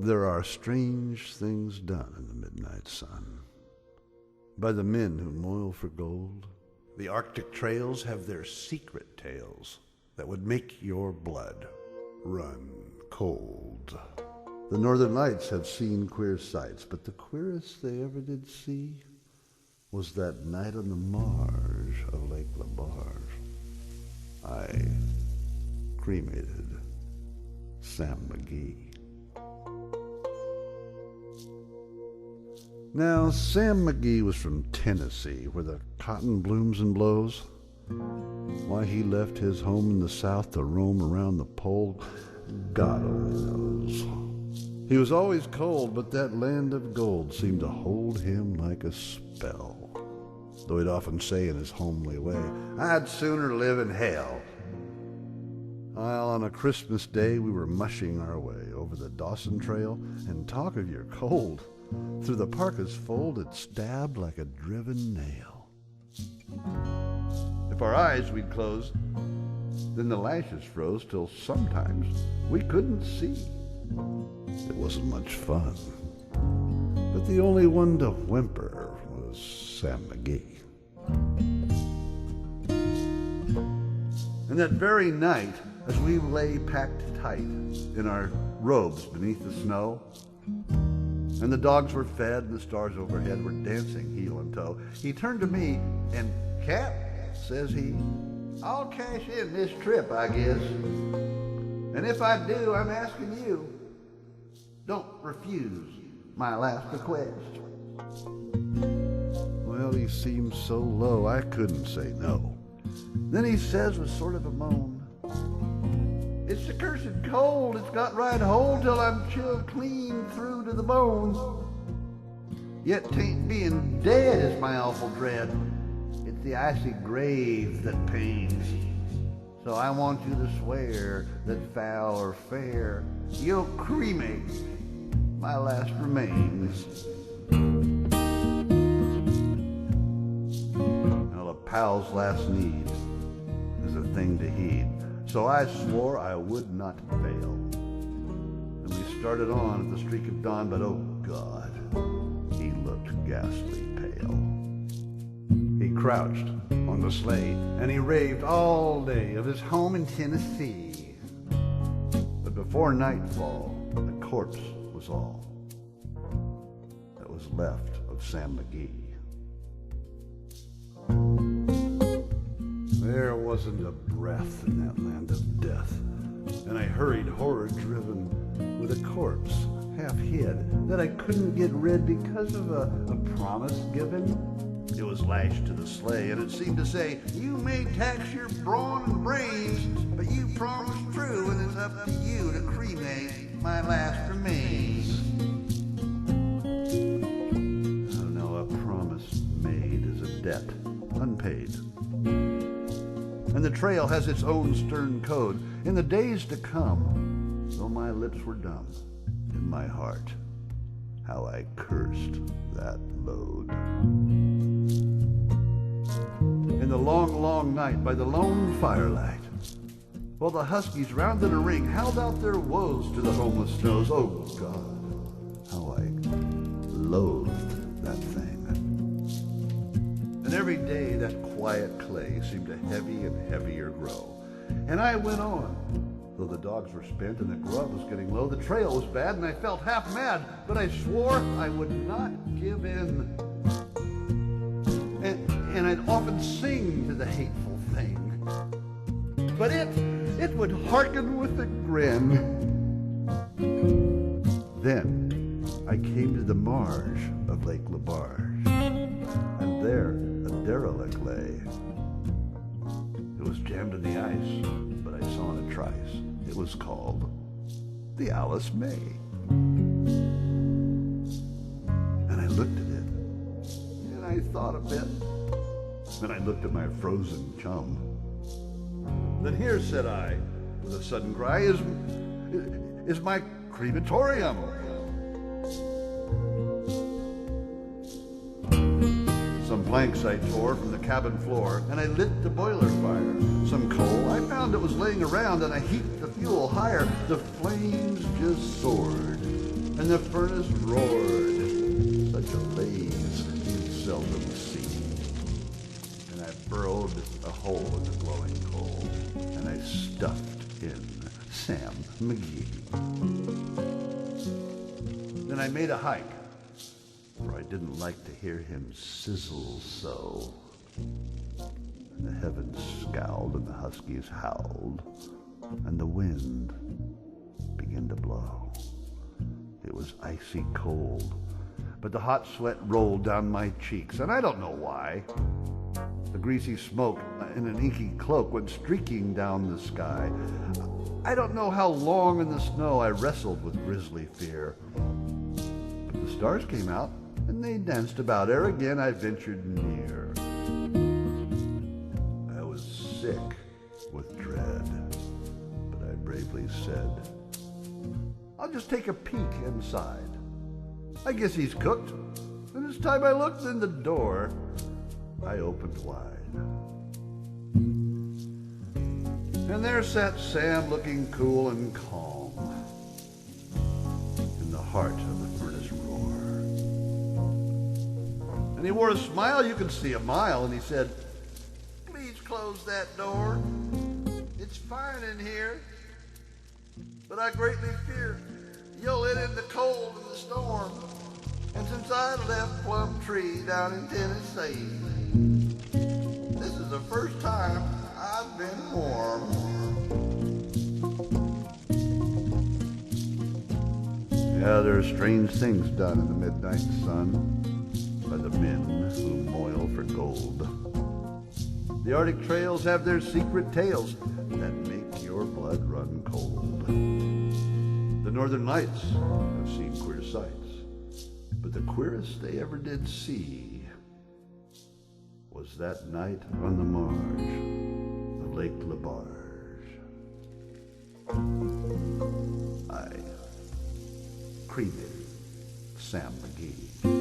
There are strange things done in the midnight sun by the men who moil for gold. The Arctic trails have their secret tales that would make your blood run cold. The Northern Lights have seen queer sights, but the queerest they ever did see was that night on the marge of Lake Labarge. I cremated Sam McGee. Now, Sam McGee was from Tennessee, where the cotton blooms and blows. Why he left his home in the South to roam around the pole, God only knows. He was always cold, but that land of gold seemed to hold him like a spell. Though he'd often say in his homely way, I'd sooner live in hell. While on a Christmas day we were mushing our way over the Dawson Trail, and talk of your cold, through the parka's fold it stabbed like a driven nail. If our eyes we'd close, then the lashes froze till sometimes we couldn't see. It wasn't much fun, but the only one to whimper was Sam McGee. And that very night, as we lay packed tight in our robes beneath the snow, and the dogs were fed and the stars overhead were dancing heel and toe, he turned to me and, Cap, says he, I'll cash in this trip, I guess. And if I do, I'm asking you, don't refuse my last request. Well, he seemed so low I couldn't say no. Then he says with sort of a moan, it's the cursed cold, it's got right hold till I'm chilled clean through to the bones. Yet 'tain't being dead is my awful dread. It's the icy grave that pains. So I want you to swear that foul or fair, you'll cremate my last remains. Well, a pal's last need is a thing to heed. So I swore I would not fail. And we started on at the streak of dawn, but oh God, he looked ghastly pale. He crouched on the sleigh, and he raved all day of his home in Tennessee. But before nightfall, a corpse was all that was left of Sam McGee. There wasn't a breath in that land of death, and I hurried horror-driven with a corpse half hid that I couldn't get rid because of a promise given. It was lashed to the sleigh, and it seemed to say, you may tax your brawn and brains, but you promised true, and it's up to you to cremate my last remains. Oh no, a promise made is a debt unpaid. And the trail has its own stern code. In the days to come, though my lips were dumb, in my heart, how I cursed that load. In the long, long night, by the lone firelight, while the huskies round in a ring held out their woes to the homeless snows, oh God, how I loathed that thing. And every day that quiet clay seemed to heavy and heavier grow. And I went on, though the dogs were spent and the grub was getting low. The trail was bad and I felt half mad, but I swore I would not give in. And I'd often sing to the hateful thing, but it would hearken with a grin. Then I came to the marge of Lake Labarge, and there a derelict lay. It was jammed in the ice, but I saw in a trice it was called the Alice May. And I looked at it, and I thought a bit. Then I looked at my frozen chum. Then here, said I, with a sudden cry, is my crematorium. Some planks I tore from the cabin floor, and I lit the boiler fire. Some coal I found that was laying around, and I heaped the fuel higher. The flames just soared and the furnace roared, such a blaze you'd seldom see. And I burrowed a hole in the glowing coal, and I stuffed in Sam McGee. Then I made a hike, for I didn't like to hear him sizzle so. And the heavens scowled, and the huskies howled, and the wind began to blow. It was icy cold, but the hot sweat rolled down my cheeks, and I don't know why. The greasy smoke in an inky cloak went streaking down the sky. I don't know how long in the snow I wrestled with grisly fear. But the stars came out, and they danced about ere again I ventured near. I was sick with dread, but I bravely said, I'll just take a peek inside. I guess he's cooked. And it's time I looked in the door, I opened wide. And there sat Sam looking cool and calm in the heart of the furnace roar. And he wore a smile you could see a mile, and he said, please close that door. It's fine in here, but I greatly fear you'll let in the cold and the storm. And since I left Plum Tree down in Tennessee, this is the first time I've been warm. Yeah, there are strange things done in the midnight sun by the men who moil for gold. The Arctic trails have their secret tales that make your blood run cold. The Northern Lights have seen queer sights, but the queerest they ever did see was that night on the marge of Lake Labarge. I cremated Sam McGee.